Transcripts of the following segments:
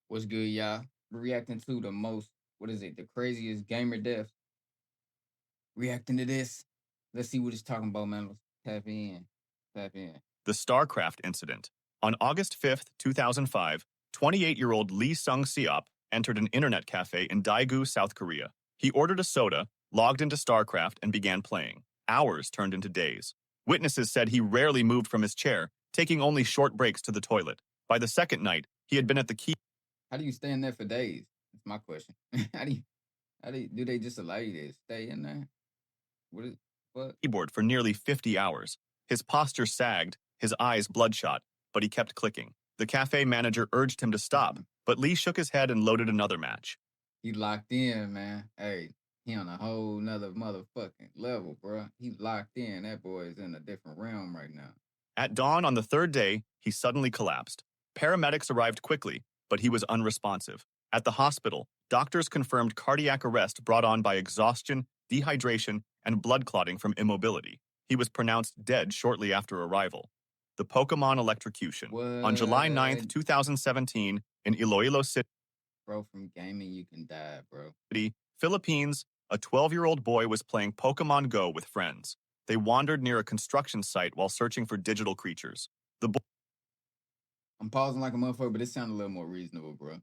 What's good, y'all? Reacting to the most, what is it, the craziest gamer death. Reacting to this. Let's see what it's talking about, man. Let's tap in. Tap in. The StarCraft incident. On August 5th, 2005, 28-year-old Lee Sung-seop entered an internet cafe in Daegu, South Korea. He ordered a soda, logged into StarCraft, and began playing. Hours turned into days. Witnesses said he rarely moved from his chair, taking only short breaks to the toilet. By the second night, he had been at the How do you stay in there for days? That's my question. Do they just allow you to stay in there? What? keyboard for nearly 50 hours. His posture sagged, his eyes bloodshot, but he kept clicking. The cafe manager urged him to stop, but Lee shook his head and loaded another match. He locked in, man. Hey, he on a whole nother motherfucking level, bro. He locked in. That boy is in a different realm right now. At dawn on the third day, he suddenly collapsed. Paramedics arrived quickly, but he was unresponsive. At the hospital, doctors confirmed cardiac arrest brought on by exhaustion, dehydration, and blood clotting from immobility. He was pronounced dead shortly after arrival. The Pokemon electrocution. On July 9th, 2017, in Iloilo City, Bro, from gaming, you can die, bro. Philippines, a 12-year-old boy was playing Pokemon Go with friends. They wandered near a construction site while searching for digital creatures. I'm pausing like a motherfucker, but it sounded a little more reasonable, bro.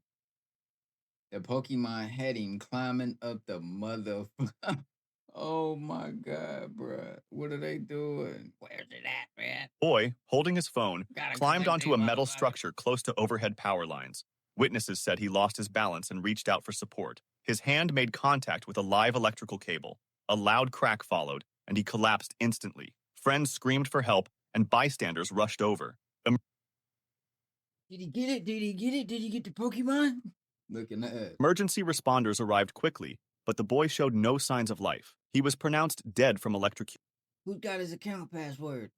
The Pokemon had him climbing up the motherfucker. Oh my god, bro. What are they doing? Where's it at, man? Boy, holding his phone, climbed onto a metal motherfucker. structure close to overhead power lines. Witnesses said he lost his balance and reached out for support. His hand made contact with a live electrical cable. A loud crack followed, and he collapsed instantly. Friends screamed for help, and bystanders rushed over. Did he get it? Did he get it? Did he get the Pokemon? Looking at Emergency responders arrived quickly, but the boy showed no signs of life. He was pronounced dead from electrocution. Who got his account password?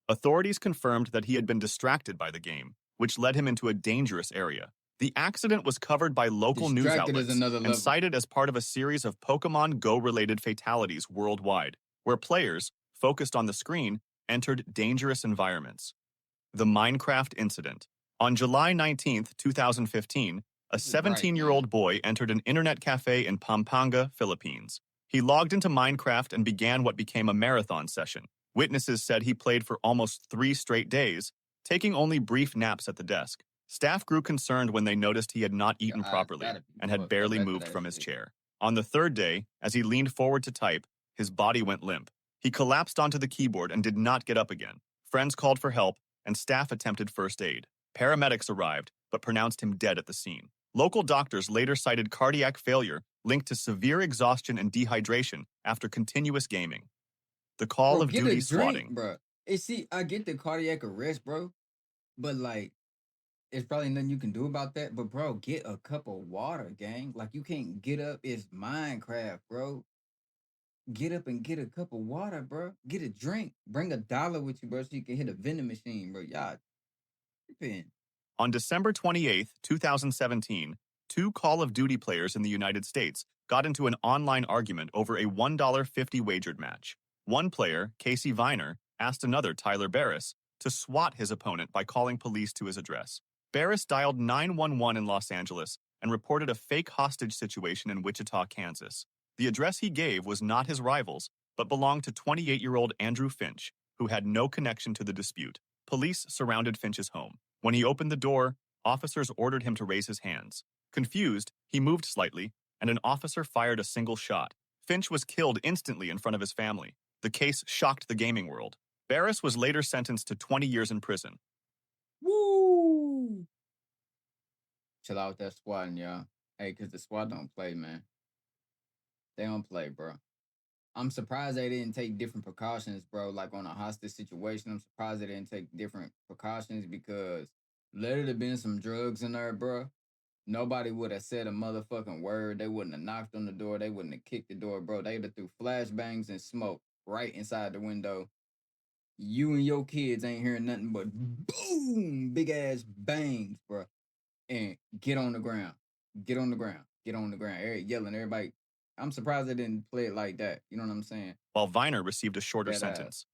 Authorities confirmed that he had been distracted by the game, which led him into a dangerous area. The accident was covered by local news outlets and cited as part of a series of Pokemon Go-related fatalities worldwide, where players, focused on the screen, entered dangerous environments. The Minecraft incident. On July 19, 2015, a 17-year-old boy entered an internet cafe in Pampanga, Philippines. He logged into Minecraft and began what became a marathon session. Witnesses said he played for almost 3 straight days, taking only brief naps at the desk. Staff grew concerned when they noticed he had not eaten properly and had barely moved from his chair. On the third day, as he leaned forward to type, his body went limp. He collapsed onto the keyboard and did not get up again. Friends called for help, and staff attempted first aid. Paramedics arrived, but pronounced him dead at the scene. Local doctors later cited cardiac failure linked to severe exhaustion and dehydration after continuous gaming. The Call of Duty swatting. Bro. See, I get the cardiac arrest, bro, but like, it's probably nothing you can do about that. But bro, get a cup of water, gang. Like, you can't get up. It's Minecraft, bro. Get up and get a cup of water, bro. Get a drink. Bring $1 with you, bro, so you can hit a vending machine, bro. Y'all tripping. On December 28, 2017, 2 Call of Duty players in the United States got into an online argument over a $1.50 wagered match. One player, Casey Viner, asked another, Tyler Barris, to swat his opponent by calling police to his address. Barris dialed 911 in Los Angeles and reported a fake hostage situation in Wichita, Kansas. The address he gave was not his rival's, but belonged to 28-year-old Andrew Finch, who had no connection to the dispute. Police surrounded Finch's home. When he opened the door, officers ordered him to raise his hands. Confused, he moved slightly, and an officer fired a single shot. Finch was killed instantly in front of his family. The case shocked the gaming world. Barris was later sentenced to 20 years in prison. Woo! Chill out with that squatting, y'all. Hey, because the squad don't play, man. They don't play, bro. I'm surprised they didn't take different precautions, bro. Like on a hostage situation, I'm surprised they didn't take different precautions because let it have been some drugs in there, bro. Nobody would have said a motherfucking word. They wouldn't have knocked on the door. They wouldn't have kicked the door, bro. They'd have threw flashbangs and smoke right inside the window. You and your kids ain't hearing nothing but boom, big ass bangs, bro. And get on the ground. Get on the ground. Get on the ground. Yelling, everybody. I'm surprised they didn't play it like that. You know what I'm saying? While Viner received a shorter sentence.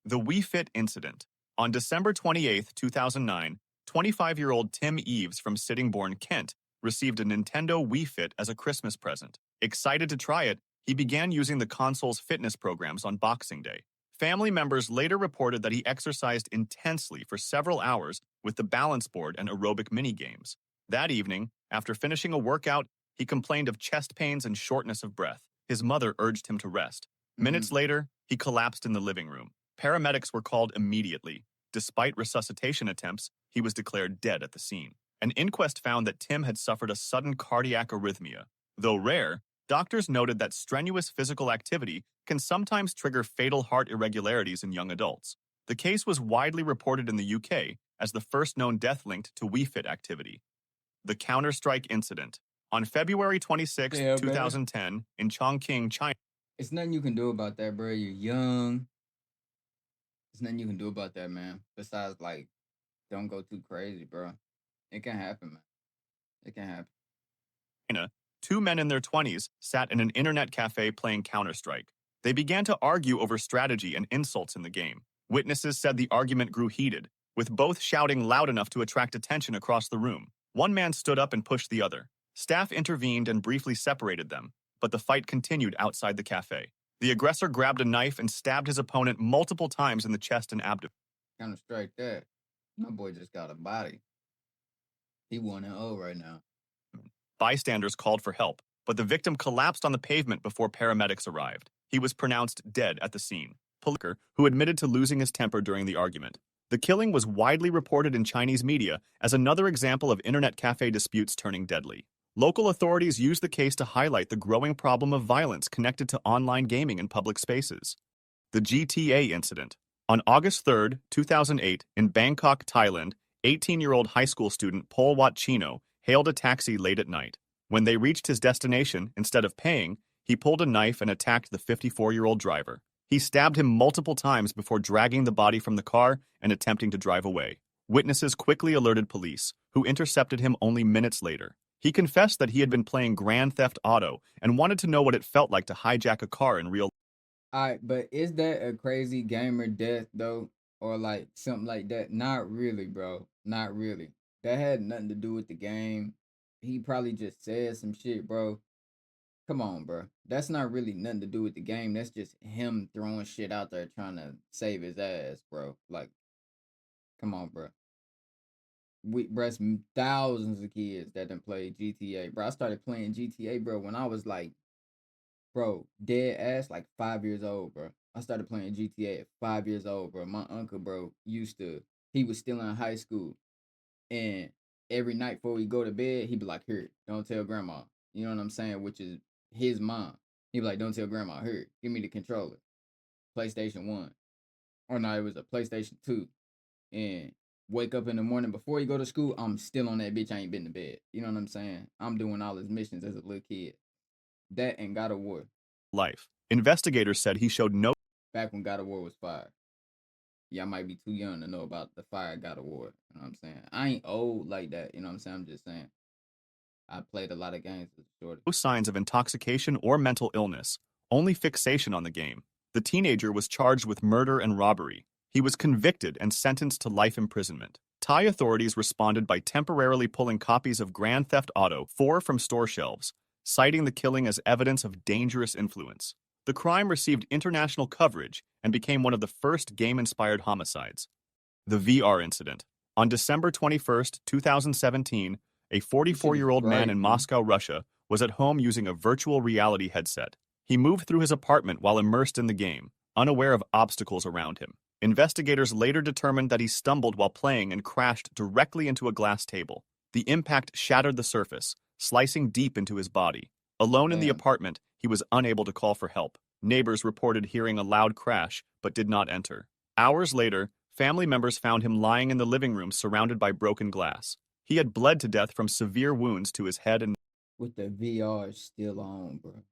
The Wii Fit incident. On December 28, 2009, 25-year-old Tim Eves from Sittingbourne, Kent, received a Nintendo Wii Fit as a Christmas present. Excited to try it, he began using the console's fitness programs on Boxing Day. Family members later reported that he exercised intensely for several hours with the balance board and aerobic mini-games. That evening, after finishing a workout, he complained of chest pains and shortness of breath. His mother urged him to rest. Minutes later, he collapsed in the living room. Paramedics were called immediately. Despite resuscitation attempts, he was declared dead at the scene. An inquest found that Tim had suffered a sudden cardiac arrhythmia. Though rare, doctors noted that strenuous physical activity can sometimes trigger fatal heart irregularities in young adults. The case was widely reported in the UK as the first known death linked to Wii Fit activity. The Counter-Strike incident. On February 26, 2010, in Chongqing, China. It's nothing you can do about that, bro. You're young. There's nothing you can do about that, man. Besides, like, don't go too crazy, bro. It can happen, man. It can happen. China, two men in their 20s sat in an internet cafe playing Counter-Strike. They began to argue over strategy and insults in the game. Witnesses said the argument grew heated, with both shouting loud enough to attract attention across the room. One man stood up and pushed the other. Staff intervened and briefly separated them, but the fight continued outside the cafe. The aggressor grabbed a knife and stabbed his opponent multiple times in the chest and abdomen. Counter-Strike that. My boy just got a body. He 1-0 right now. Bystanders called for help, but the victim collapsed on the pavement before paramedics arrived. He was pronounced dead at the scene. Policer, who admitted to losing his temper during the argument. The killing was widely reported in Chinese media as another example of internet cafe disputes turning deadly. Local authorities used the case to highlight the growing problem of violence connected to online gaming in public spaces. The GTA incident. On August 3, 2008, in Bangkok, Thailand, 18-year-old high school student Pol Wat Chino hailed a taxi late at night. When they reached his destination, instead of paying, he pulled a knife and attacked the 54-year-old driver. He stabbed him multiple times before dragging the body from the car and attempting to drive away. Witnesses quickly alerted police, who intercepted him only minutes later. He confessed that he had been playing Grand Theft Auto and wanted to know what it felt like to hijack a car in real life. All right, but is that a crazy gamer death, though? Or, like, something like that? Not really, bro. Not really. That had nothing to do with the game. He probably just said some shit, bro. Come on, bro. That's not really nothing to do with the game. That's just him throwing shit out there trying to save his ass, bro. Like, come on, bro. There's thousands of kids that done played GTA, bro. I started playing GTA, bro, when I was like, bro, dead ass, like 5 years old, bro. I started playing GTA at 5 years old, bro. My uncle, bro, he was still in high school. And every night before we go to bed, he'd be like, here, don't tell grandma. You know what I'm saying? Which is his mom. He'd be like, don't tell grandma, here, give me the controller. PlayStation 1. Or no, it was a PlayStation 2. And wake up in the morning before you go to school, I'm still on that bitch. I ain't been to bed. You know what I'm saying? I'm doing all his missions as a little kid. That and God of War. Life. Investigators said he showed no... Back when God of War was fire. Y'all might be too young to know about the fire God of War. You know what I'm saying? I ain't old like that. You know what I'm saying? I'm just saying. I played a lot of games as a shorty. No signs of intoxication or mental illness, only fixation on the game. The teenager was charged with murder and robbery. He was convicted and sentenced to life imprisonment. Thai authorities responded by temporarily pulling copies of Grand Theft Auto 4 from store shelves, citing the killing as evidence of dangerous influence. The crime received international coverage and became one of the first game-inspired homicides. The VR incident. On December 21, 2017, a 44-year-old man in Moscow, Russia, was at home using a virtual reality headset. He moved through his apartment while immersed in the game, unaware of obstacles around him. Investigators later determined that he stumbled while playing and crashed directly into a glass table. The impact shattered the surface, slicing deep into his body. Alone in the apartment, he was unable to call for help. Neighbors reported hearing a loud crash, but did not enter. Hours later, family members found him lying in the living room surrounded by broken glass. He had bled to death from severe wounds to his head and... With the VR still on, bro.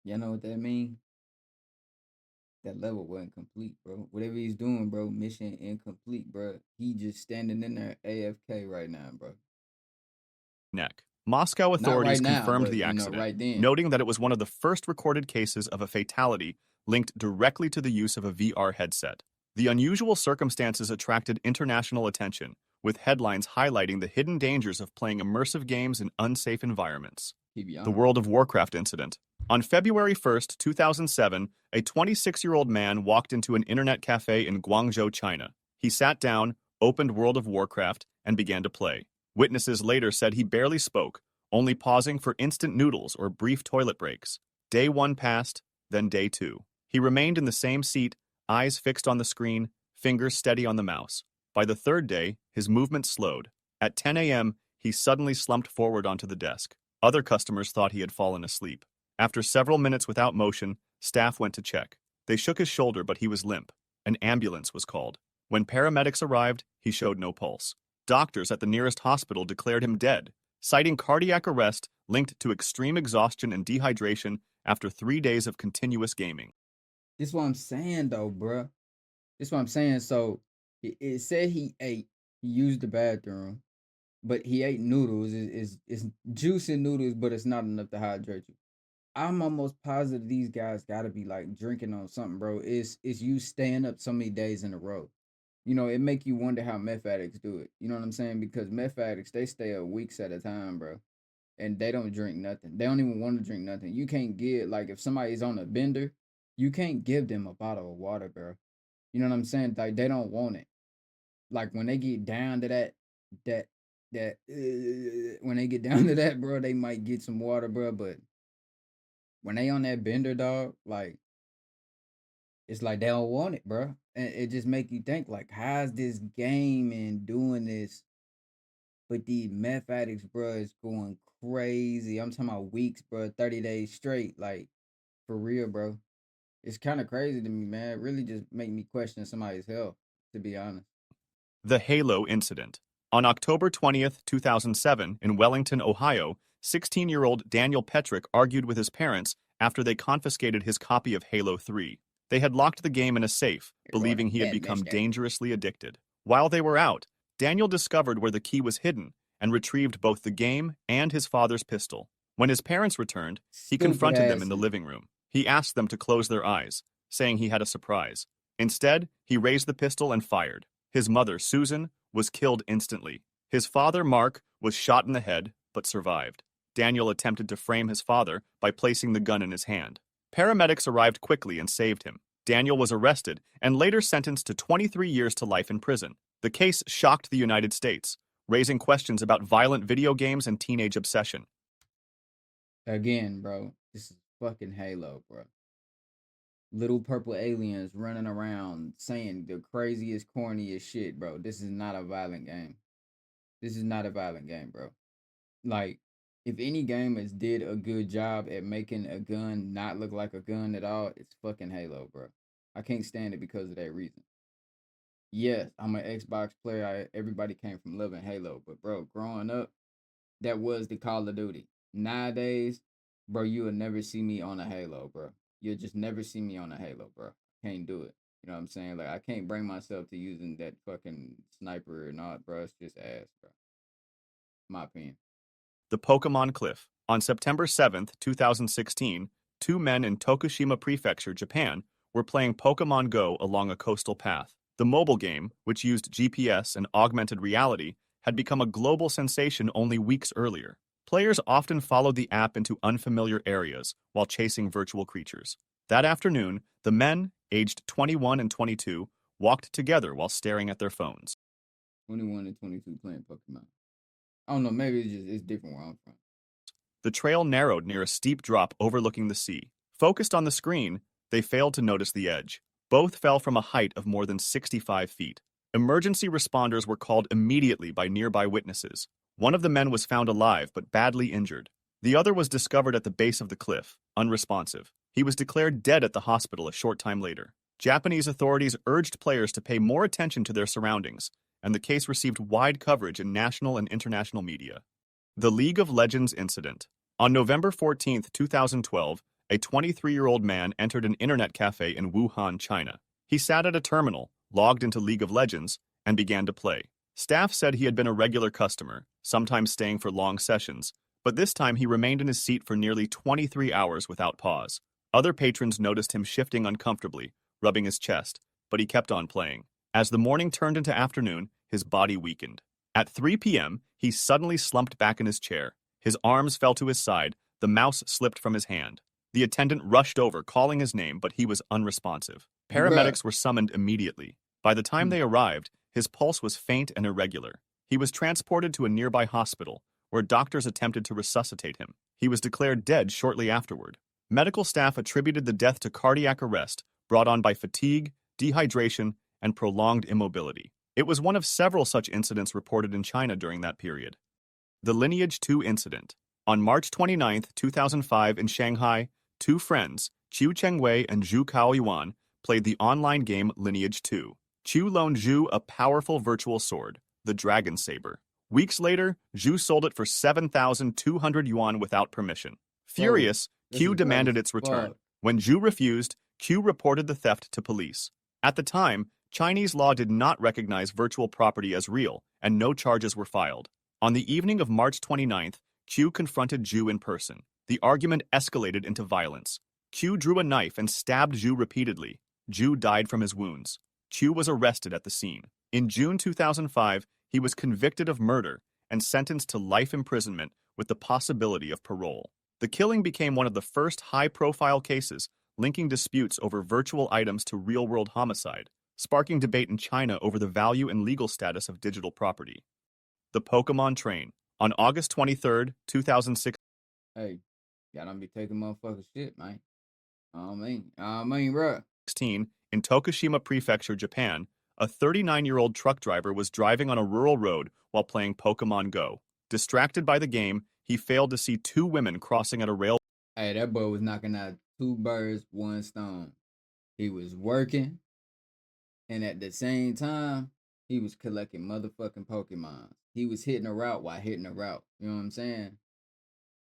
Y'all know what that mean? That level wasn't complete, bro. Whatever he's doing, bro, mission incomplete, bro. He just standing in there AFK right now, bro. Neck. Moscow authorities confirmed the accident, noting that it was one of the first recorded cases of a fatality linked directly to the use of a VR headset. The unusual circumstances attracted international attention, with headlines highlighting the hidden dangers of playing immersive games in unsafe environments. The World of Warcraft incident. On February 1st, 2007, a 26-year-old man walked into an internet cafe in Guangzhou, China. He sat down, opened World of Warcraft, and began to play. Witnesses later said he barely spoke, only pausing for instant noodles or brief toilet breaks. Day 1 passed, then day 2. He remained in the same seat, eyes fixed on the screen, fingers steady on the mouse. By the 3rd day, his movement slowed. At 10 a.m., he suddenly slumped forward onto the desk. Other customers thought he had fallen asleep. After several minutes without motion, staff went to check. They shook his shoulder, but he was limp. An ambulance was called. When paramedics arrived, he showed no pulse. Doctors at the nearest hospital declared him dead, citing cardiac arrest linked to extreme exhaustion and dehydration after 3 days of continuous gaming. This is what I'm saying, though, bruh. This is what I'm saying. So, it said he used the bathroom, but he ate noodles. It's juicy noodles, but it's not enough to hydrate you. I'm almost positive these guys gotta be like drinking on something, bro. It's you staying up so many days in a row. You know, it make you wonder how meth addicts do it. You know what I'm saying? Because meth addicts, they stay up weeks at a time, bro. And they don't drink nothing. They don't even want to drink nothing. You can't get, like, if somebody's on a bender, you can't give them a bottle of water, bro. You know what I'm saying? Like, they don't want it. Like, when they get down to when they get down to that, bro, they might get some water, bro. But when they on that bender, dog, like, it's like they don't want it, bro. And it just make you think, like, how's this game and doing this? But these meth addicts, bro, is going crazy. I'm talking about weeks, bro, 30 days straight. Like, for real, bro. It's kind of crazy to me, man. It really just make me question somebody's health, to be honest. The Halo Incident. On October 20th, 2007, in Wellington, Ohio, 16-year-old Daniel Petrick argued with his parents after they confiscated his copy of Halo 3. They had locked the game in a safe, believing he had become dangerously addicted. While they were out, Daniel discovered where the key was hidden and retrieved both the game and his father's pistol. When his parents returned, he confronted them in the living room. He asked them to close their eyes, saying he had a surprise. Instead, he raised the pistol and fired. His mother, Susan, was killed instantly. His father, Mark, was shot in the head, but survived. Daniel attempted to frame his father by placing the gun in his hand. Paramedics arrived quickly and saved him. Daniel was arrested and later sentenced to 23 years to life in prison. The case shocked the United States, raising questions about violent video games and teenage obsession. Again, bro, this is fucking Halo, bro. Little purple aliens running around saying the craziest, corniest shit, bro. This is not a violent game. This is not a violent game, bro. Like, if any game has did a good job at making a gun not look like a gun at all, it's fucking Halo, bro. I can't stand it because of that reason. Yes, I'm an Xbox player. Everybody came from loving Halo, but bro, growing up, that was the Call of Duty. Nowadays, bro, you will never see me on a Halo, bro. You'll just never see me on a Halo, bro. Can't do it. You know what I'm saying? Like, I can't bring myself to using that fucking sniper or not, bro. It's just ass, bro. My opinion. The Pokemon Cliff. On September 7th, 2016, 2 men in Tokushima Prefecture, Japan, were playing Pokemon Go along a coastal path. The mobile game, which used GPS and augmented reality, had become a global sensation only weeks earlier. Players often followed the app into unfamiliar areas while chasing virtual creatures. That afternoon, the men, aged 21 and 22, walked together while staring at their phones. 21 and 22 playing Pokemon. I don't know, maybe it's different where I'm from. The trail narrowed near a steep drop overlooking the sea. Focused on the screen, they failed to notice the edge. Both fell from a height of more than 65 feet. Emergency responders were called immediately by nearby witnesses. One of the men was found alive but badly injured. The other was discovered at the base of the cliff, unresponsive. He was declared dead at the hospital a short time later. Japanese authorities urged players to pay more attention to their surroundings, and the case received wide coverage in national and international media. The League of Legends Incident. On November 14, 2012, a 23-year-old man entered an internet cafe in Wuhan, China. He sat at a terminal, logged into League of Legends, and began to play. Staff said he had been a regular customer, sometimes staying for long sessions, but this time he remained in his seat for nearly 23 hours without pause. Other patrons noticed him shifting uncomfortably, rubbing his chest, but he kept on playing. As the morning turned into afternoon, his body weakened. At 3 p.m., he suddenly slumped back in his chair. His arms fell to his side. The mouse slipped from his hand. The attendant rushed over, calling his name, but he was unresponsive. Paramedics were summoned immediately. By the time they arrived, his pulse was faint and irregular. He was transported to a nearby hospital, where doctors attempted to resuscitate him. He was declared dead shortly afterward. Medical staff attributed the death to cardiac arrest brought on by fatigue, dehydration, and prolonged immobility. It was one of several such incidents reported in China during that period. The Lineage 2 incident. On March 29, 2005 in Shanghai, two friends, Qiu Chengwei and Zhu Kaoyuan, played the online game Lineage 2. Qiu loaned Zhu a powerful virtual sword, the Dragon Saber. Weeks later, Zhu sold it for 7,200 yuan without permission. Furious, Qiu demanded its return. When Zhu refused, Qiu reported the theft to police. At the time, Chinese law did not recognize virtual property as real, and no charges were filed. On the evening of March 29th, Qiu confronted Zhu in person. The argument escalated into violence. Qiu drew a knife and stabbed Zhu repeatedly. Zhu died from his wounds. Qiu was arrested at the scene. In June 2005, he was convicted of murder and sentenced to life imprisonment with the possibility of parole. The killing became one of the first high-profile cases linking disputes over virtual items to real-world homicide, sparking debate in China over the value and legal status of digital property. The Pokemon Train. On August 23, 2006. Hey, y'all don't be taking motherfuckers shit, man. Bro. 16, in Tokushima Prefecture, Japan, a 39-year-old truck driver was driving on a rural road while playing Pokemon Go. Distracted by the game, he failed to see two women crossing at a rail. Hey, that boy was knocking out two birds, one stone. He was working, and at the same time, he was collecting motherfucking Pokemon. He was hitting a route while hitting a route. You know what I'm saying?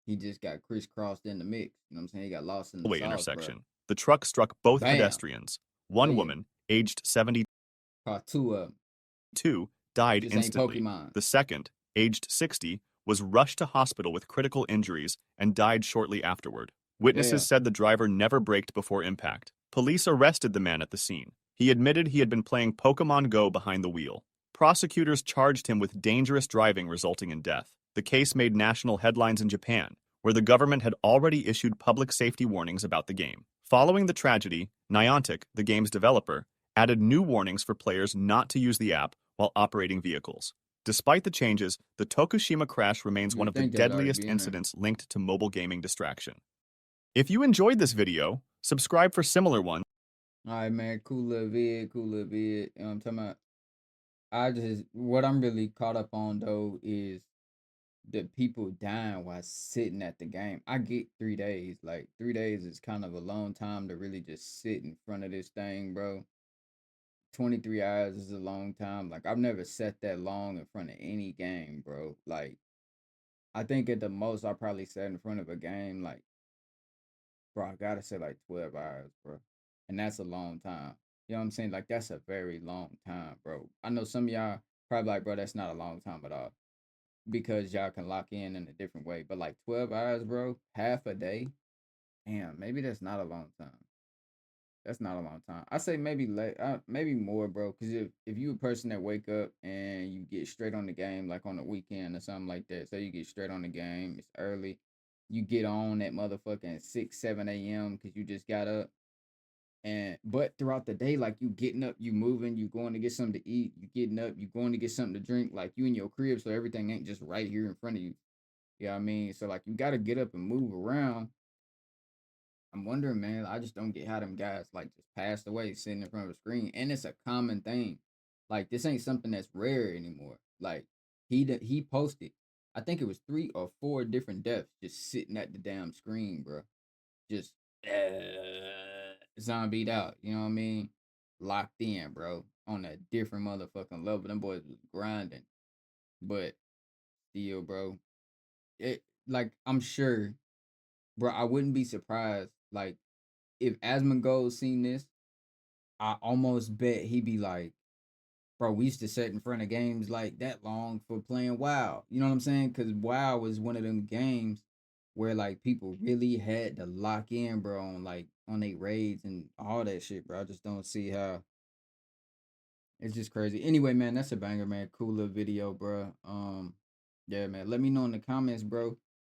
He just got crisscrossed in the mix. You know what I'm saying? He got lost in the sauce, intersection. Bro. The truck struck both pedestrians. One woman, aged 72, caught two of them. Died instantly. The second, aged 60, was rushed to hospital with critical injuries and died shortly afterward. Witnesses said the driver never braked before impact. Police arrested the man at the scene. He admitted he had been playing Pokemon Go behind the wheel. Prosecutors charged him with dangerous driving resulting in death. The case made national headlines in Japan, where the government had already issued public safety warnings about the game. Following the tragedy, Niantic, the game's developer, added new warnings for players not to use the app while operating vehicles. Despite the changes, the Tokushima crash remains one of the deadliest incidents linked to mobile gaming distraction. If you enjoyed this video, subscribe for similar ones. Alright, man, cool little vid. You know what I'm talking about? What I'm really caught up on, though, is the people dying while sitting at the game. I get 3 days. Like, 3 days is kind of a long time to really just sit in front of this thing, bro. 23 hours is a long time. Like, I've never sat that long in front of any game, bro. Like, I think at the most I probably sat in front of a game, like, bro, I gotta say like 12 hours, bro. And that's a long time. You know what I'm saying? Like, that's a very long time, bro. I know some of y'all probably like, bro, that's not a long time at all. Because y'all can lock in a different way. But like 12 hours, bro, half a day. Damn, maybe that's not a long time. That's not a long time. I say maybe maybe more, bro. Because if you a person that wake up and you get straight on the game, like on the weekend or something like that, so you get straight on the game, it's early, you get on at motherfucking 6, 7 a.m. because you just got up. But throughout the day, like you getting up, you moving, you going to get something to eat, you getting up, you going to get something to drink, like you in your crib, so everything ain't just right here in front of you. You know what I mean? So like you gotta get up and move around. I'm wondering, man, I just don't get how them guys like just passed away sitting in front of a screen. And it's a common thing. Like this ain't something that's rare anymore. Like he posted, I think it was 3 or 4 different deaths just sitting at the damn screen, bro. Just zombied out. You know what I mean? Locked in, bro. On a different motherfucking level. Them boys was grinding. But still, bro. It like I'm sure, bro, I wouldn't be surprised. Like, if Asmongold seen this, I almost bet he'd be like, bro, we used to sit in front of games like that long for playing WoW. You know what I'm saying? Because WoW was one of them games where like people really had to lock in, bro, on their raids and all that shit, bro. I just don't see how. It's just crazy. Anyway, man, that's a banger, man. Cool little video, bro. Yeah, man. Let me know in the comments, bro.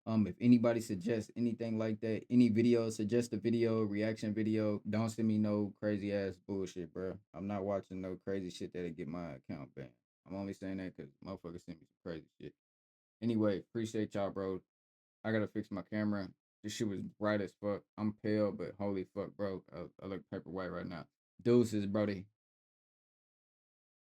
If anybody suggests anything like that, any video, suggest a video, reaction video. Don't send me no crazy ass bullshit, bro. I'm not watching no crazy shit that'll get my account banned. I'm only saying that because motherfuckers send me some crazy shit. Anyway, appreciate y'all, bro. I gotta fix my camera. This shit was bright as fuck. I'm pale, but holy fuck, bro. I look paper white right now. Deuces, brody.